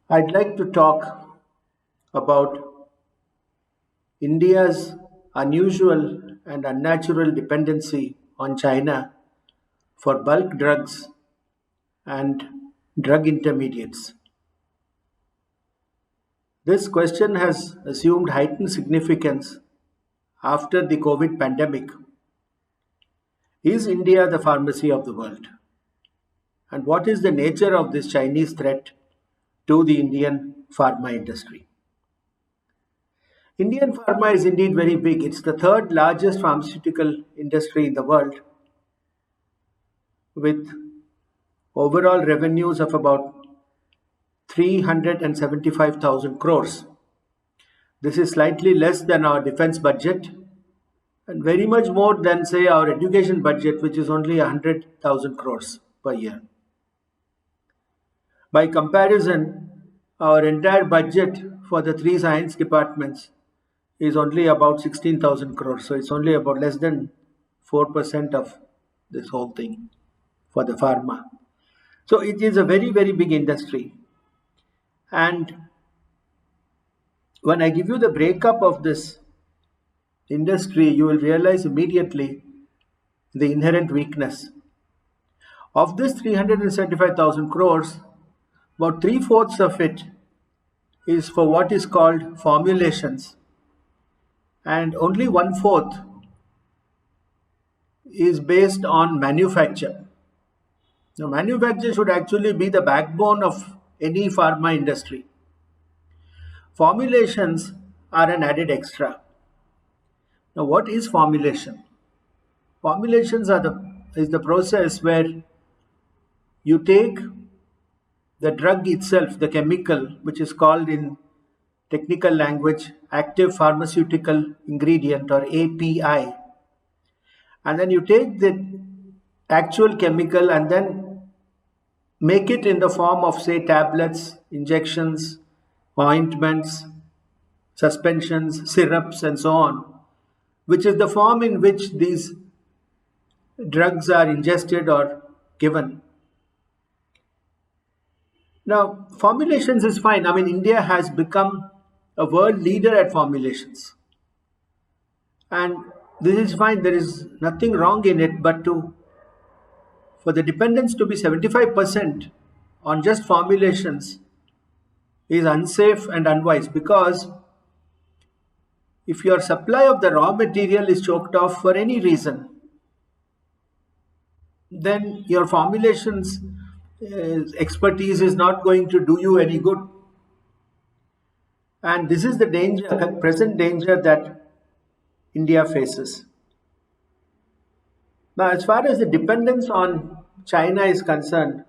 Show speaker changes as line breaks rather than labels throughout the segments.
I'd like to talk about India's unusual and unnatural dependency on China for bulk drugs and drug intermediates. This question has assumed heightened significance after the COVID pandemic. Is India the pharmacy of the world? And what is the nature of this Chinese threat to the Indian pharma industry? Indian pharma is indeed very big. It's the third largest pharmaceutical industry in the world, with overall revenues of about 375,000 crores. This is slightly less than our defense budget and very much more than, say, our education budget, which is only 100,000 crores per year. By comparison, our entire budget for the three science departments is only about 16,000 crores. So it's only about less than 4% of this whole thing for the pharma. So it is a very, very big industry. And when I give you the breakup of this industry, you will realize immediately the inherent weakness. Of this 375,000 crores, about three-fourths of it is for what is called formulations, and only one-fourth is based on manufacture. Now, manufacture should actually be the backbone of any pharma industry. Formulations are an added extra. Now, what is formulation? Formulations is the process where you take the drug itself, the chemical, which is called in technical language active pharmaceutical ingredient or API, and then you take the actual chemical and then make it in the form of, say, tablets, injections, ointments, suspensions, syrups, and so on, which is the form in which these drugs are ingested or given. Now, formulations is fine. I mean, India has become a world leader at formulations. And this is fine. There is nothing wrong in it, but for the dependence to be 75% on just formulations is unsafe and unwise, because if your supply of the raw material is choked off for any reason, then your formulations expertise is not going to do you any good. And this is the danger, the present danger that India faces. Now, as far as the dependence on China is concerned,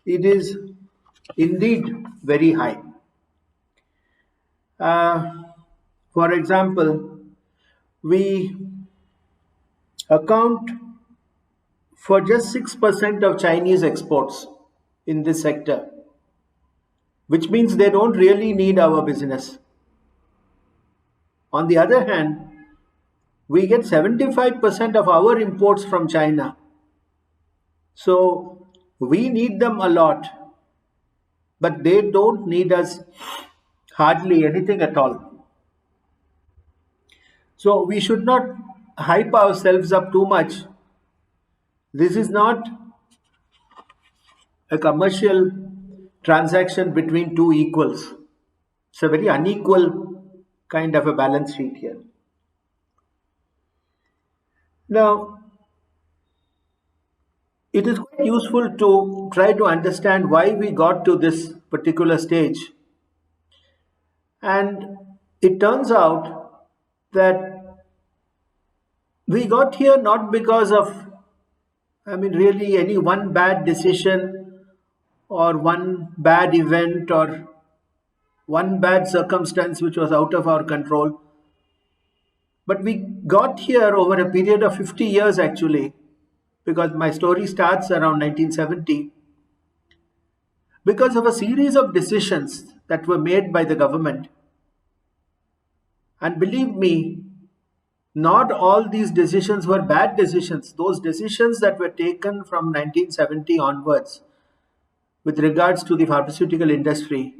it is indeed very high. For example, we account for just 6% of Chinese exports in this sector, which means they don't really need our business. On the other hand, we get 75% of our imports from China. So we need them a lot, but they don't need us hardly anything at all. So we should not hype ourselves up too much. This is not a commercial transaction between two equals. It's a very unequal kind of a balance sheet here. Now, it is quite useful to try to understand why we got to this particular stage. And it turns out that we got here not because of, really any one bad decision or one bad event or one bad circumstance which was out of our control. But we got here over a period of 50 years actually, because my story starts around 1970, because of a series of decisions that were made by the government. And believe me, not all these decisions were bad decisions. Those decisions that were taken from 1970 onwards with regards to the pharmaceutical industry,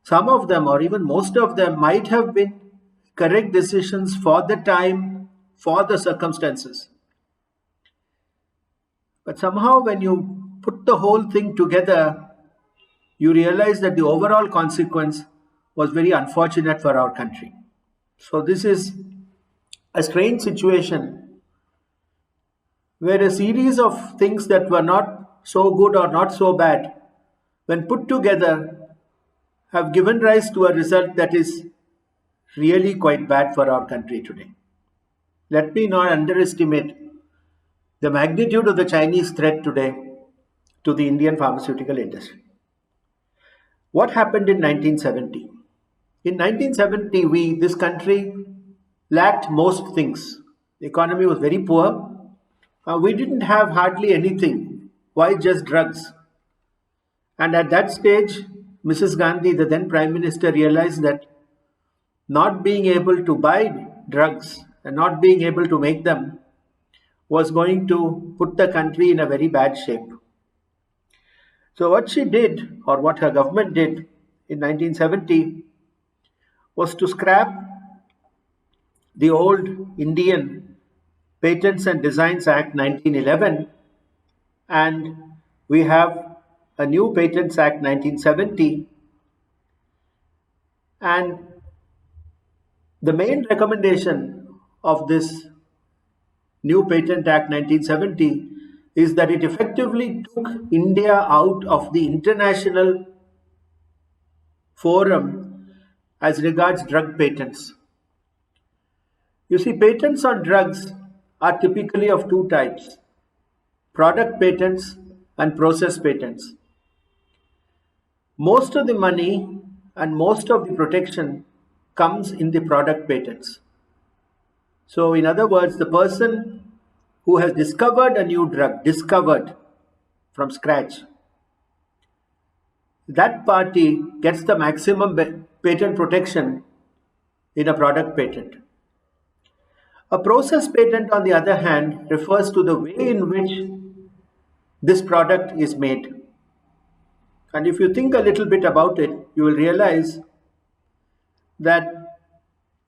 some of them, or even most of them, might have been correct decisions for the time, for the circumstances. But somehow, when you put the whole thing together, you realize that the overall consequence was very unfortunate for our country. So, this is a strange situation where a series of things that were not so good or not so bad, when put together, have given rise to a result that is really quite bad for our country today. Let me not underestimate the magnitude of the Chinese threat today to the Indian pharmaceutical industry. What happened in 1970? In 1970, this country lacked most things. The economy was very poor. We didn't have hardly anything. Why just drugs? And at that stage, Mrs. Gandhi, the then Prime Minister, realized that not being able to buy drugs and not being able to make them was going to put the country in a very bad shape. So, what she did, or what her government did in 1970, was to scrap the old Indian Patents and Designs Act 1911, and we have a new Patents Act 1970. And the main recommendation of this new Patent Act 1970 is that it effectively took India out of the international forum as regards drug patents. You see, patents on drugs are typically of two types: product patents and process patents. Most of the money and most of the protection comes in the product patents. So, in other words, the person who has discovered a new drug, discovered from scratch, that party gets the maximum patent protection in a product patent. A process patent, on the other hand, refers to the way in which this product is made. And if you think a little bit about it, you will realize that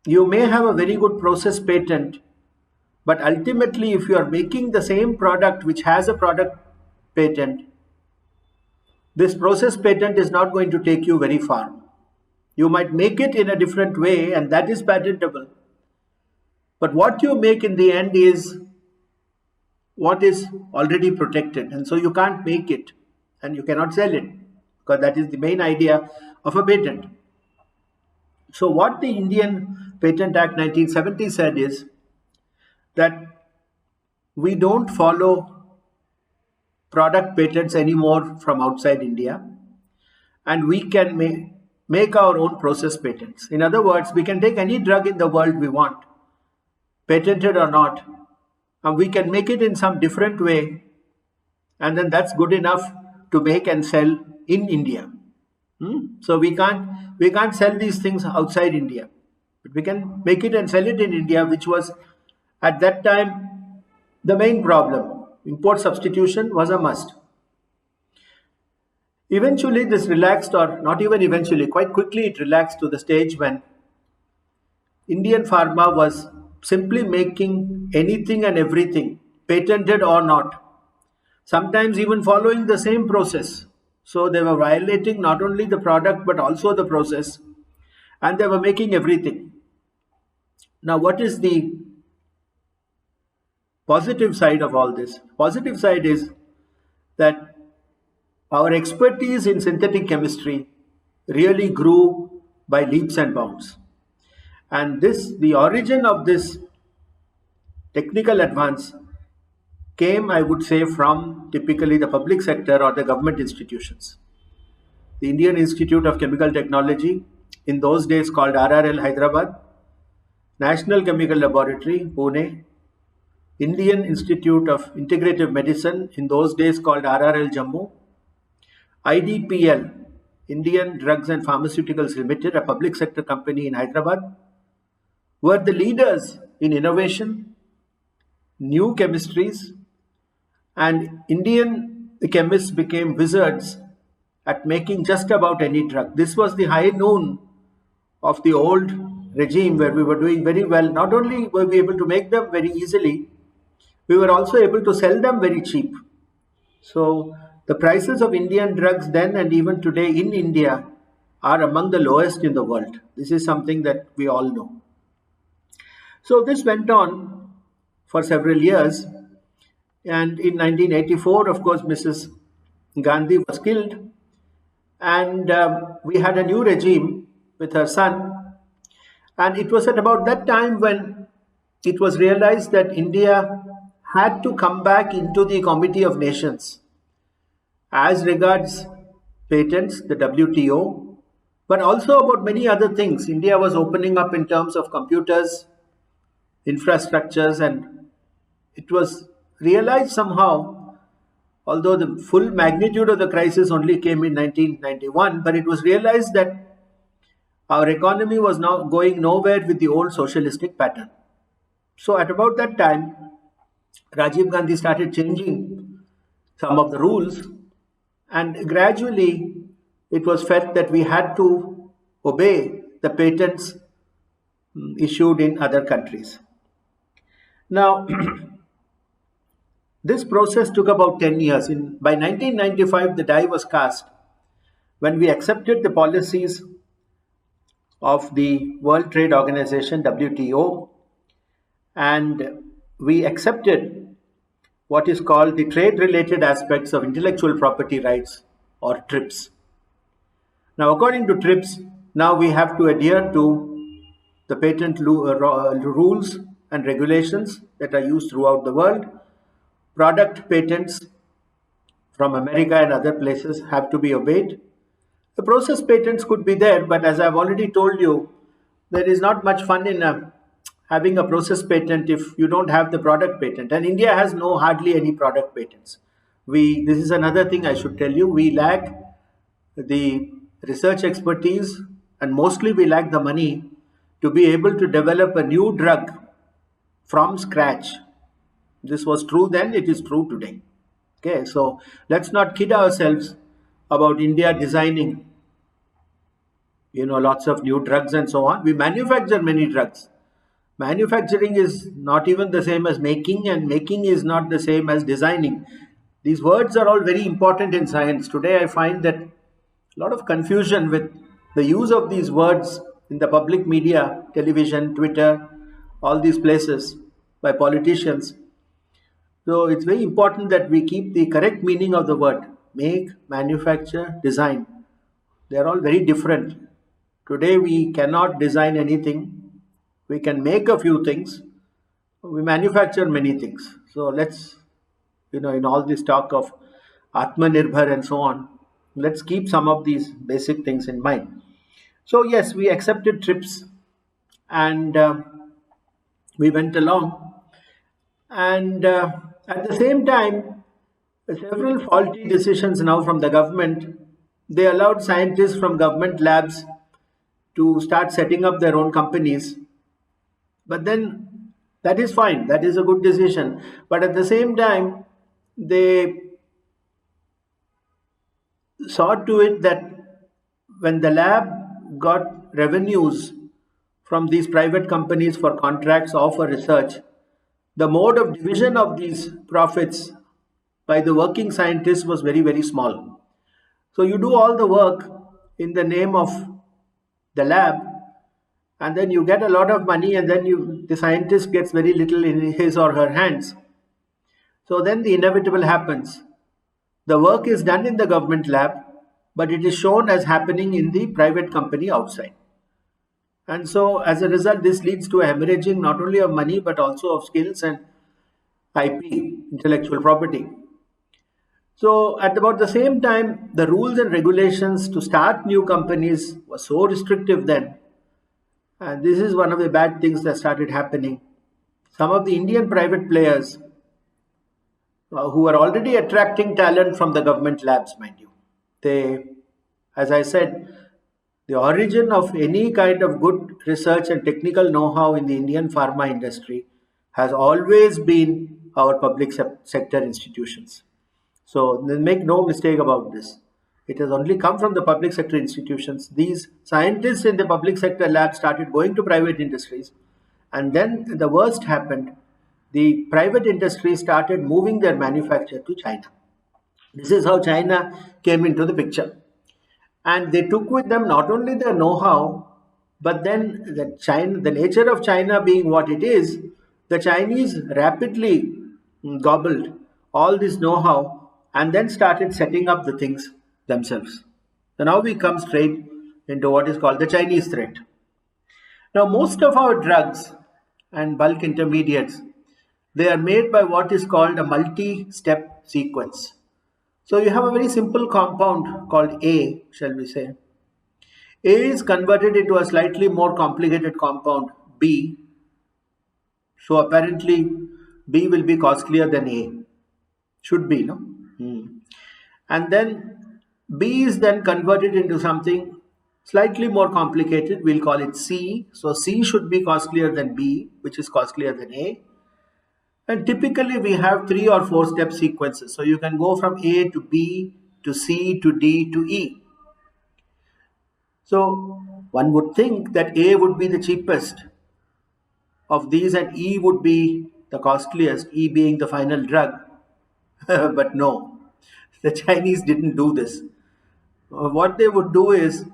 you may have a very good process patent, but ultimately, if you are making the same product which has a product patent, this process patent is not going to take you very far. You might make it in a different way, and that is patentable. But what you make in the end is what is already protected, and so you can't make it and you cannot sell it, because that is the main idea of a patent. So, what the Indian Patent Act 1970 said is that we don't follow product patents anymore from outside India, and we can make our own process patents. In other words, we can take any drug in the world we want, patented or not, and we can make it in some different way, and then that's good enough to make and sell in India. So we can't sell these things outside India, but we can make it and sell it in India, which was at that time the main problem. Import substitution was a must. Eventually this relaxed, or not even eventually, quite quickly it relaxed to the stage when Indian pharma was simply making anything and everything, patented or not, sometimes even following the same process. So they were violating not only the product but also the process, and they were making everything. Now, what is the positive side of all this? Positive side is that our expertise in synthetic chemistry really grew by leaps and bounds. And the origin of this technical advance came, I would say, from typically the public sector or the government institutions. The Indian Institute of Chemical Technology, in those days called RRL Hyderabad, National Chemical Laboratory, Pune, Indian Institute of Integrative Medicine, in those days called RRL Jammu, IDPL, Indian Drugs and Pharmaceuticals Limited, a public sector company in Hyderabad, were the leaders in innovation, new chemistries, and Indian the chemists became wizards at making just about any drug. This was the high noon of the old regime where we were doing very well. Not only were we able to make them very easily, we were also able to sell them very cheap. So the prices of Indian drugs then and even today in India are among the lowest in the world. This is something that we all know. So this went on for several years. And in 1984, of course, Mrs. Gandhi was killed. And we had a new regime with her son. And it was at about that time when it was realized that India had to come back into the Committee of Nations as regards patents, the WTO, but also about many other things. India was opening up in terms of computers, infrastructures, and it was realized somehow, although the full magnitude of the crisis only came in 1991, but it was realized that our economy was now going nowhere with the old socialistic pattern. So at about that time, Rajiv Gandhi started changing some of the rules, and gradually it was felt that we had to obey the patents issued in other countries. Now, this process took about 10 years. By 1995, the die was cast when we accepted the policies of the World Trade Organization, WTO, and we accepted what is called the trade-related aspects of intellectual property rights, or TRIPS. Now, according to TRIPS, now we have to adhere to the patent rules and regulations that are used throughout the world. Product patents from America and other places have to be obeyed. The process patents could be there, but as I've already told you, there is not much fun in having a process patent if you don't have the product patent. And India has hardly any product patents. This is another thing I should tell you. We lack the research expertise, and mostly we lack the money to be able to develop a new drug from scratch. This was true then, it is true today. Okay, so let's not kid ourselves about India designing, lots of new drugs and so on. We manufacture many drugs. Manufacturing is not even the same as making, and making is not the same as designing. These words are all very important in science. Today I find that a lot of confusion with the use of these words in the public media, television, Twitter, all these places by politicians. So it's very important that we keep the correct meaning of the word. Make, manufacture, design. They are all very different. Today we cannot design anything. We can make a few things. We manufacture many things. So let's, in all this talk of Atmanirbhar and so on, let's keep some of these basic things in mind. So yes, we accepted TRIPS, and we went along. And at the same time, several faulty decisions now from the government. They allowed scientists from government labs to start setting up their own companies. But then that is fine. That is a good decision. But at the same time, they saw to it that when the lab got revenues from these private companies for contracts or for research, the mode of division of these profits by the working scientists was very, very small. So you do all the work in the name of the lab, and then you get a lot of money, and then the scientist gets very little in his or her hands. So then the inevitable happens. The work is done in the government lab, but it is shown as happening in the private company outside. And so as a result, this leads to a hemorrhaging not only of money, but also of skills and IP, intellectual property. So at about the same time, the rules and regulations to start new companies were so restrictive then. And this is one of the bad things that started happening. Some of the Indian private players who are already attracting talent from the government labs, mind you. They, as I said, the origin of any kind of good research and technical know-how in the Indian pharma industry has always been our public sector institutions. So make no mistake about this. It has only come from the public sector institutions. These scientists in the public sector labs started going to private industries, and then the worst happened. The private industry started moving their manufacture to China. This is how China came into the picture. And they took with them not only their know-how, but then the nature of China being what it is, the Chinese rapidly gobbled all this know-how and then started setting up the things themselves. So now we come straight into what is called the Chinese threat. Now most of our drugs and bulk intermediates, they are made by what is called a multi-step sequence. So you have a very simple compound called A, shall we say. A is converted into a slightly more complicated compound, B. So apparently B will be costlier than A. Should be, no? And then B is then converted into something slightly more complicated. We'll call it C. So C should be costlier than B, which is costlier than A. And typically we have 3 or 4 step sequences. So you can go from A to B to C to D to E. So one would think that A would be the cheapest of these and E would be the costliest, E being the final drug. But no, the Chinese didn't do this. What they would do is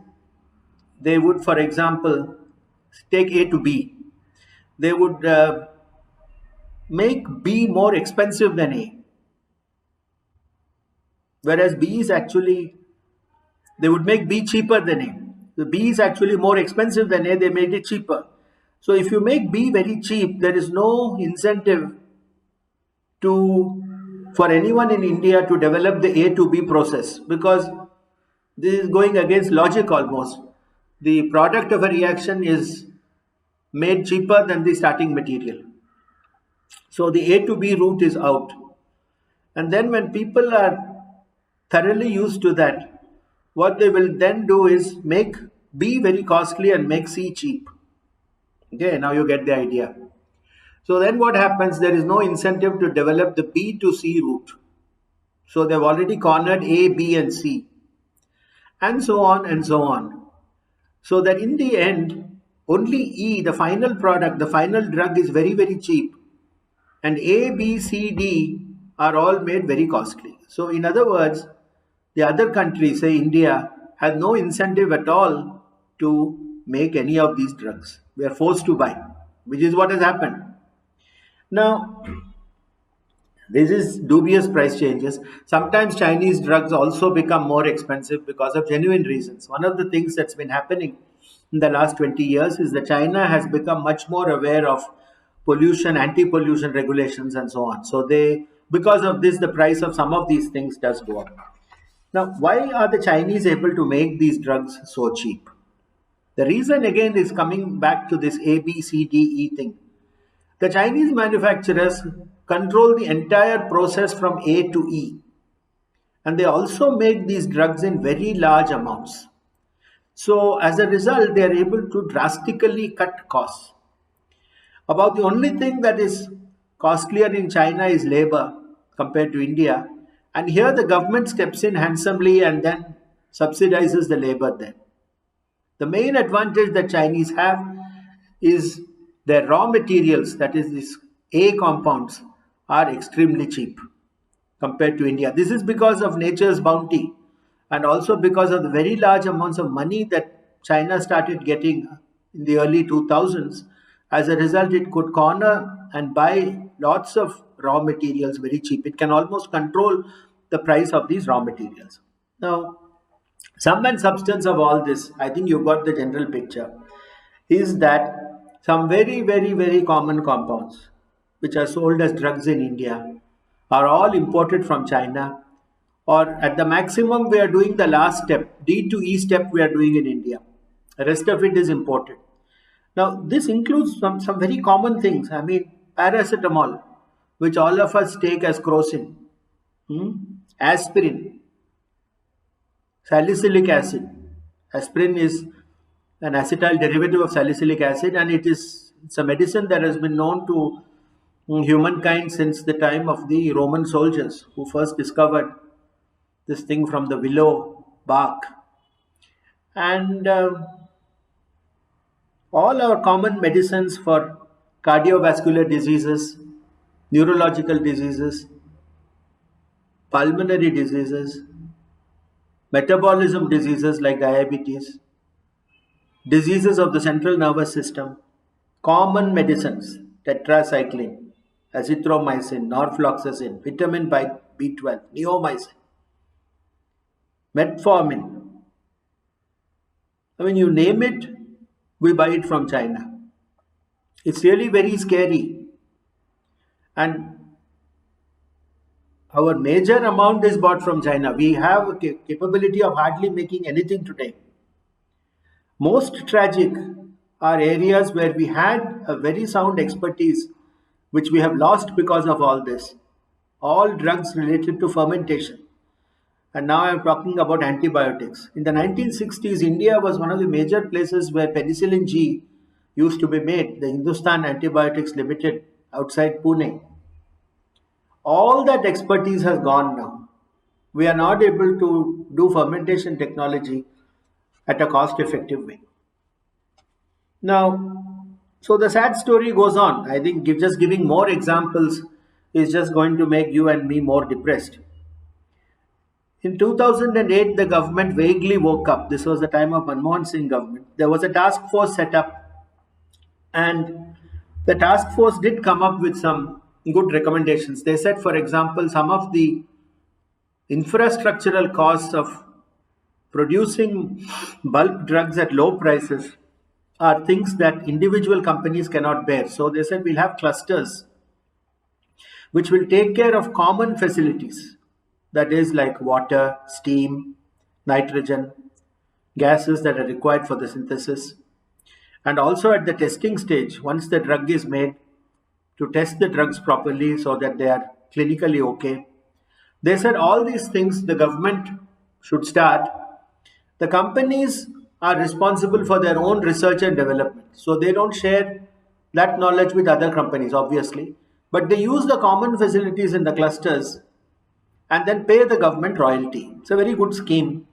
they would, for example, take A to B. They would make B more expensive than A. Whereas B is actually, they would make B cheaper than A. The B is actually more expensive than A, they made it cheaper. So if you make B very cheap, there is no incentive for anyone in India to develop the A to B process, because this is going against logic almost. The product of a reaction is made cheaper than the starting material. So the A to B route is out. And then when people are thoroughly used to that, what they will then do is make B very costly and make C cheap. Okay, now you get the idea. So then what happens? There is no incentive to develop the B to C route. So they've already cornered A, B, and C, and so on and so on. So that in the end, only E, the final product, the final drug, is very, very cheap. And A, B, C, D are all made very costly. So in other words, the other countries, say India, has no incentive at all to make any of these drugs. We are forced to buy, which is what has happened. Now, this is dubious price changes. Sometimes Chinese drugs also become more expensive because of genuine reasons. One of the things that's been happening in the last 20 years is that China has become much more aware of pollution, anti-pollution regulations and so on. So because of this, the price of some of these things does go up. Now, why are the Chinese able to make these drugs so cheap? The reason again is coming back to this A, B, C, D, E thing. The Chinese manufacturers control the entire process from A to E. And they also make these drugs in very large amounts. So as a result, they are able to drastically cut costs. About the only thing that is costlier in China is labor compared to India. And here the government steps in handsomely and then subsidizes the labor there. The main advantage that Chinese have is their raw materials, that is these A compounds, are extremely cheap compared to India. This is because of nature's bounty and also because of the very large amounts of money that China started getting in the early 2000s. As a result, it could corner and buy lots of raw materials very cheap. It can almost control the price of these raw materials. Now, sum and substance of all this, I think you got the general picture, is that some very, very, very common compounds which are sold as drugs in India are all imported from China, or at the maximum we are doing the last step, D to E step we are doing in India. The rest of it is imported. Now this includes some very common things. I mean, paracetamol, which all of us take as crocin, aspirin, salicylic acid. Aspirin is an acetyl derivative of salicylic acid, and it's a medicine that has been known to humankind since the time of the Roman soldiers who first discovered this thing from the willow bark. And all our common medicines for cardiovascular diseases, neurological diseases, pulmonary diseases, metabolism diseases like diabetes, diseases of the central nervous system, common medicines, tetracycline, azithromycin, norfloxacin, vitamin B12, neomycin, metformin. I mean, you name it, we buy it from China. It's really very scary. And our major amount is bought from China. We have a capability of hardly making anything today. Most tragic are areas where we had a very sound expertise, which we have lost because of all this. All drugs related to fermentation. And now I'm talking about antibiotics. In the 1960s, India was one of the major places where penicillin G used to be made, the Hindustan Antibiotics Limited outside Pune. All that expertise has gone now. We are not able to do fermentation technology at a cost effective way. Now, so the sad story goes on. I think just giving more examples is just going to make you and me more depressed. In 2008, the government vaguely woke up. This was the time of Manmohan Singh government. There was a task force set up, and the task force did come up with some good recommendations. They said, for example, some of the infrastructural costs of producing bulk drugs at low prices are things that individual companies cannot bear. So they said we'll have clusters which will take care of common facilities, that is, like water, steam, nitrogen, gases that are required for the synthesis. And also at the testing stage, once the drug is made, to test the drugs properly so that they are clinically okay. They said all these things the government should start. The companies are responsible for their own research and development. So they don't share that knowledge with other companies, obviously. But they use the common facilities in the clusters and then pay the government royalty. It's a very good scheme.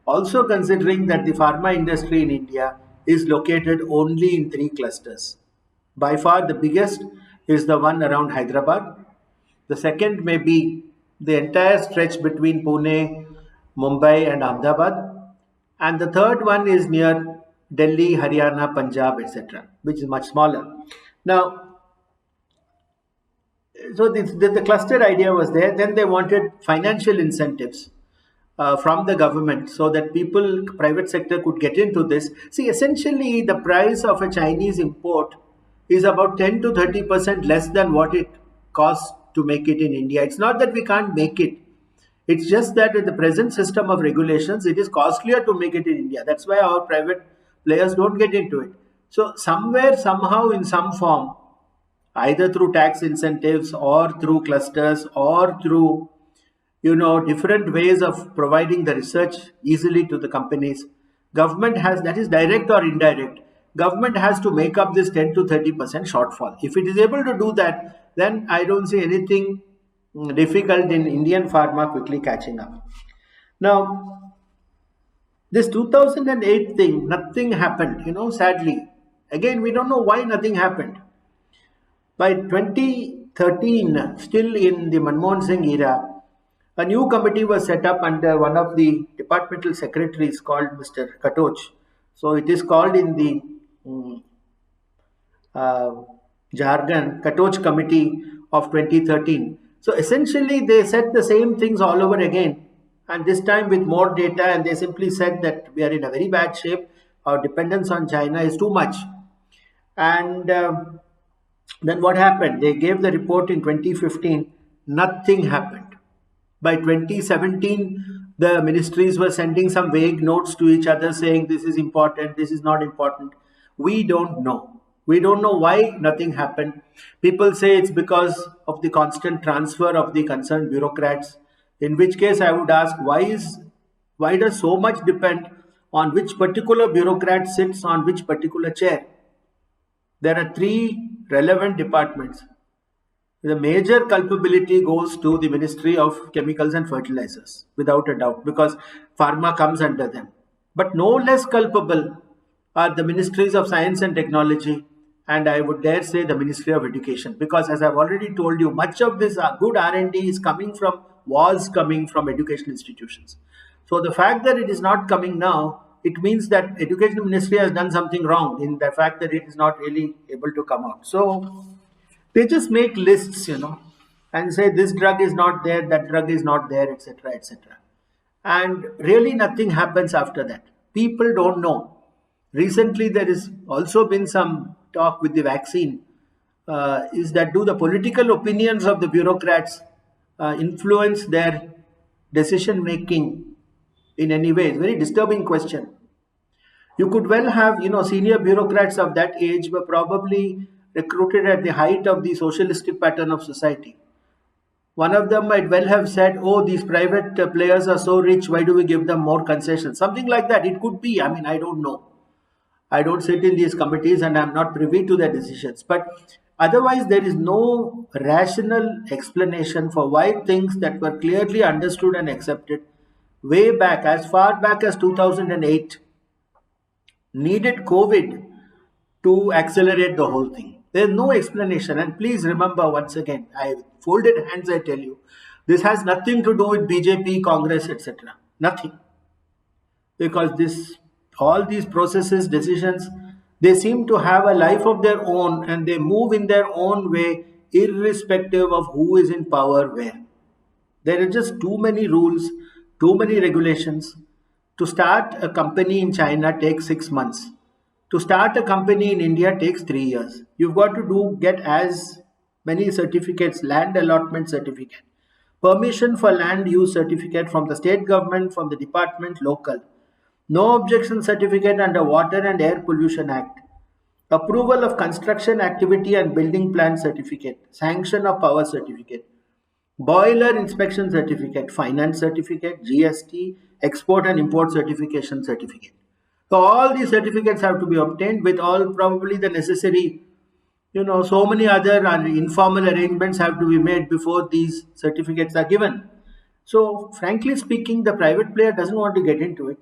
Also considering that the pharma industry in India is located only in 3 clusters. By far the biggest is the one around Hyderabad. The second may be the entire stretch between Pune, Mumbai and Ahmedabad. And the third one is near Delhi, Haryana, Punjab, etc., which is much smaller. Now, so the cluster idea was there. Then they wanted financial incentives from the government so that people, private sector could get into this. See, essentially the price of a Chinese import is about 10 to 30% less than what it costs to make it in India. It's not that we can't make it. It's just that in the present system of regulations, it is costlier to make it in India. That's why our private players don't get into it. So somewhere, somehow, in some form, either through tax incentives or through clusters or through different ways of providing the research easily to the companies, government has, that is direct or indirect, government has to make up this 10 to 30% shortfall. If it is able to do that, then I don't see anything difficult in Indian pharma quickly catching up. Now, this 2008 thing, nothing happened, sadly. Again, we don't know why nothing happened. By 2013, still in the Manmohan Singh era, a new committee was set up under one of the departmental secretaries called Mr. Katoch. So it is called in the jargon Katoch Committee of 2013. So essentially they said the same things all over again, and this time with more data, and they simply said that we are in a very bad shape. Our dependence on China is too much. And then what happened? They gave the report in 2015. Nothing happened. By 2017, the ministries were sending some vague notes to each other saying this is important, this is not important. We don't know. We don't know why nothing happened. People say it's because of the constant transfer of the concerned bureaucrats. In which case I would ask, why does so much depend on which particular bureaucrat sits on which particular chair? There are 3 relevant departments. The major culpability goes to the Ministry of Chemicals and Fertilizers, without a doubt, because pharma comes under them. But no less culpable are the Ministries of Science and Technology, and I would dare say the Ministry of Education, because as I've already told you, much of this good R&D is coming from, was coming from education institutions. So the fact that it is not coming now, it means that Education Ministry has done something wrong in the fact that it is not really able to come out. So they just make lists, and say this drug is not there, that drug is not there, etc., etc. And really nothing happens after that. People don't know. Recently, there has also been some talk with the vaccine. Is that do the political opinions of the bureaucrats influence their decision making in any way? It's a very disturbing question. You could well have, senior bureaucrats of that age were probably recruited at the height of the socialistic pattern of society. One of them might well have said, "Oh, these private players are so rich, why do we give them more concessions?" Something like that. It could be. I mean, I don't know. I don't sit in these committees and I'm not privy to their decisions. But otherwise, there is no rational explanation for why things that were clearly understood and accepted way back, as far back as 2008, needed COVID to accelerate the whole thing. There's no explanation. And please remember once again, I folded hands, I tell you, this has nothing to do with BJP, Congress, etc. Nothing. Because all these processes, decisions, they seem to have a life of their own and they move in their own way, irrespective of who is in power where. There are just too many rules, too many regulations. To start a company in China takes 6 months. To start a company in India takes 3 years. You've got to get as many certificates, land allotment certificate, permission for land use certificate from the state government, from the department, local, no objection certificate under Water and Air Pollution Act, approval of construction activity and building plan certificate, sanction of power certificate, boiler inspection certificate, finance certificate, GST, export and import certification certificate. So all these certificates have to be obtained with all probably the necessary, so many other informal arrangements have to be made before these certificates are given. So frankly speaking, the private player doesn't want to get into it.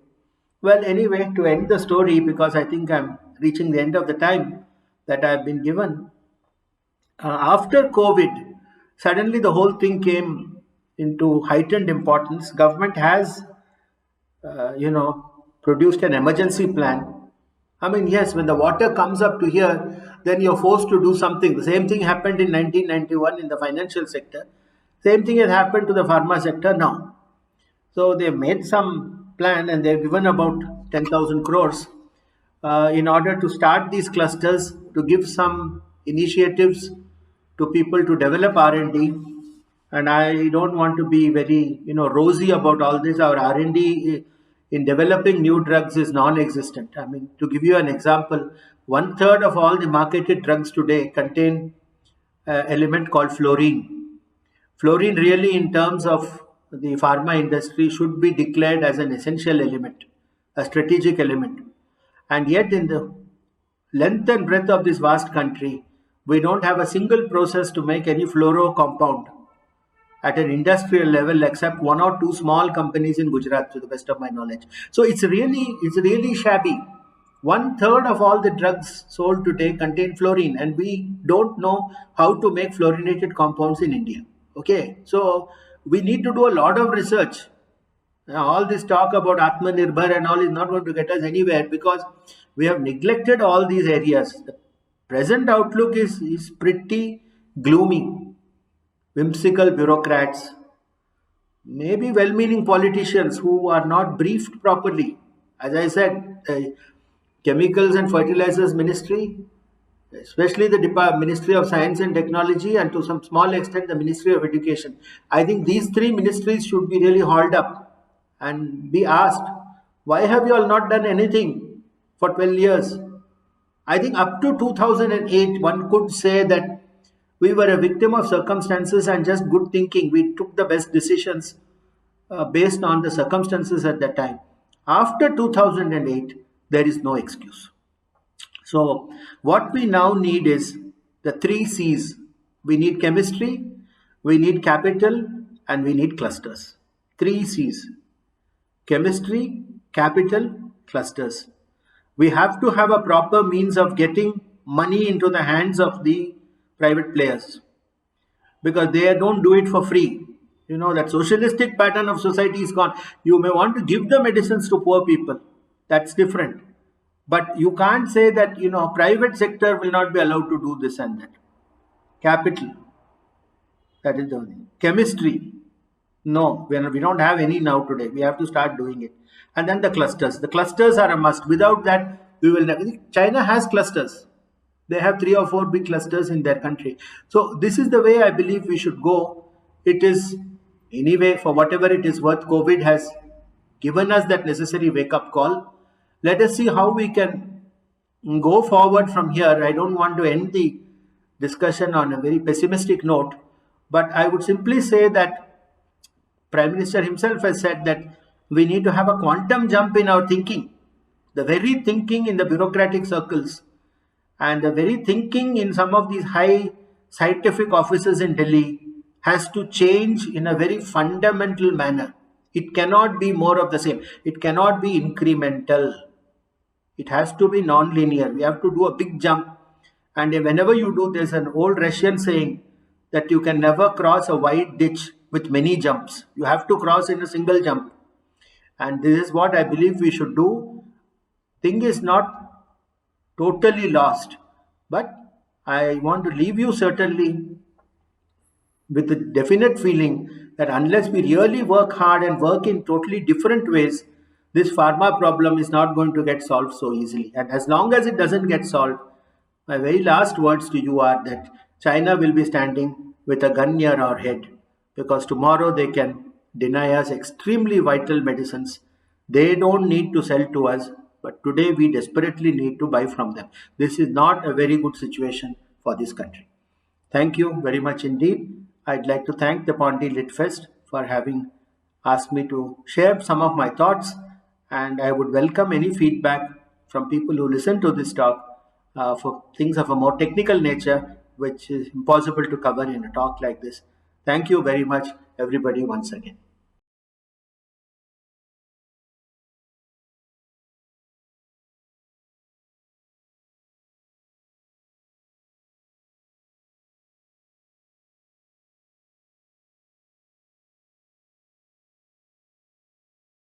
Well, anyway, to end the story, because I think I'm reaching the end of the time that I've been given, after COVID, suddenly the whole thing came into heightened importance. Government has, produced an emergency plan. I mean, yes, when the water comes up to here, then you're forced to do something. The same thing happened in 1991 in the financial sector. Same thing has happened to the pharma sector now. So they've made some plan and they've given about 10,000 crores in order to start these clusters, to give some initiatives to people to develop R&D. And I don't want to be very, rosy about all this. Our R&D in developing new drugs is non-existent. I mean, to give you an example, 1/3 of all the marketed drugs today contain an element called fluorine. Fluorine really, in terms of the pharma industry, should be declared as an essential element, a strategic element. And yet, in the length and breadth of this vast country, we don't have a single process to make any fluoro compound at an industrial level, except one or two small companies in Gujarat, to the best of my knowledge. So it's really shabby. 1/3 of all the drugs sold today contain fluorine, and we don't know how to make fluorinated compounds in India. Okay, so we need to do a lot of research. Now, all this talk about Atmanirbhar and all is not going to get us anywhere because we have neglected all these areas. The present outlook is pretty gloomy. Whimsical bureaucrats, maybe well-meaning politicians who are not briefed properly. As I said, Chemicals and Fertilizers Ministry, especially the Ministry of Science and Technology, and to some small extent the Ministry of Education. I think these three ministries should be really hauled up and be asked, why have you all not done anything for 12 years? I think up to 2008, one could say that we were a victim of circumstances and just good thinking. We took the best decisions based on the circumstances at that time. After 2008, there is no excuse. So what we now need is the 3 C's, We need chemistry, we need capital, and we need clusters. 3 C's: chemistry, capital, clusters. We have to have a proper means of getting money into the hands of the private players, because they don't do it for free. That socialistic pattern of society is gone. You may want to give the medicines to poor people. That's different. But you can't say that, private sector will not be allowed to do this and that. Capital, that is the only. Chemistry, no, we don't have any now today. We have to start doing it. And then the clusters. The clusters are a must. Without that, we will never. China has clusters. They have 3 or 4 big clusters in their country. So this is the way I believe we should go. It is, anyway, for whatever it is worth, COVID has given us that necessary wake-up call. Let us see how we can go forward from here. I don't want to end the discussion on a very pessimistic note, but I would simply say that Prime Minister himself has said that we need to have a quantum jump in our thinking. The very thinking in the bureaucratic circles and the very thinking in some of these high scientific offices in Delhi has to change in a very fundamental manner. It cannot be more of the same. It cannot be incremental. It has to be non-linear. We have to do a big jump. And whenever you do, there's an old Russian saying that you can never cross a wide ditch with many jumps. You have to cross in a single jump. And this is what I believe we should do. Thing is not totally lost. But I want to leave you certainly with a definite feeling that unless we really work hard and work in totally different ways, this pharma problem is not going to get solved so easily. And as long as it doesn't get solved, my very last words to you are that China will be standing with a gun near our head, because tomorrow they can deny us extremely vital medicines. They don't need to sell to us, but today we desperately need to buy from them. This is not a very good situation for this country. Thank you very much indeed. I'd like to thank the Pondy Lit Fest for having asked me to share some of my thoughts, and I would welcome any feedback from people who listen to this talk for things of a more technical nature, which is impossible to cover in a talk like this. Thank you very much, everybody, once again.